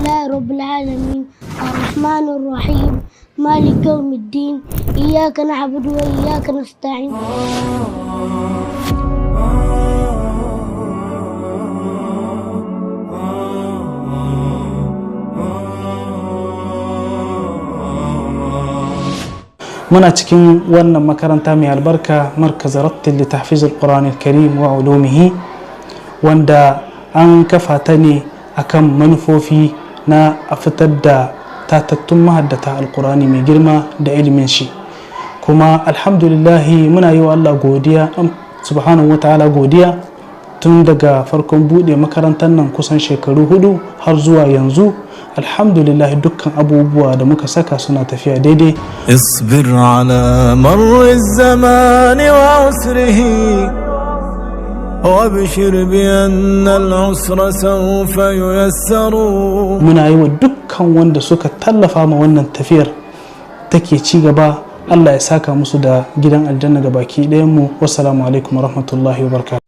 لله رب العالمين الرحمن الرحيم مالك يوم الدين إياك نعبد وإياك نستعين. muna cikin wannan makaranta mai albarka markaz rattil li tahfiz al-Qur'an al-Karim wa ulumihi, wanda an kafa ta ne akan manufofi na a fitar da tatattun mahaddata al-Qur'ani mai girma da ilimin shi. Kuma alhamdulillah muna yi wa Allah godiya subhanahu wa ta'ala godiya tun daga farkon bude makarantar nan kusan shekaru 4 har zuwa yanzu. alhamdulillah dukkan abubuwa da muka saka suna tafiya daidai. اصبر على مر الزمان وعسره وابشر بأن العسر سوف ييسر. muna yi wa dukkan wanda suka tallafa ma wannan tafiyar take ci gaba, Allah ya saka musu da gidan aljanna gabaki ɗayan mu. Wassalamu alaikum warahmatullahi wabarakatuh.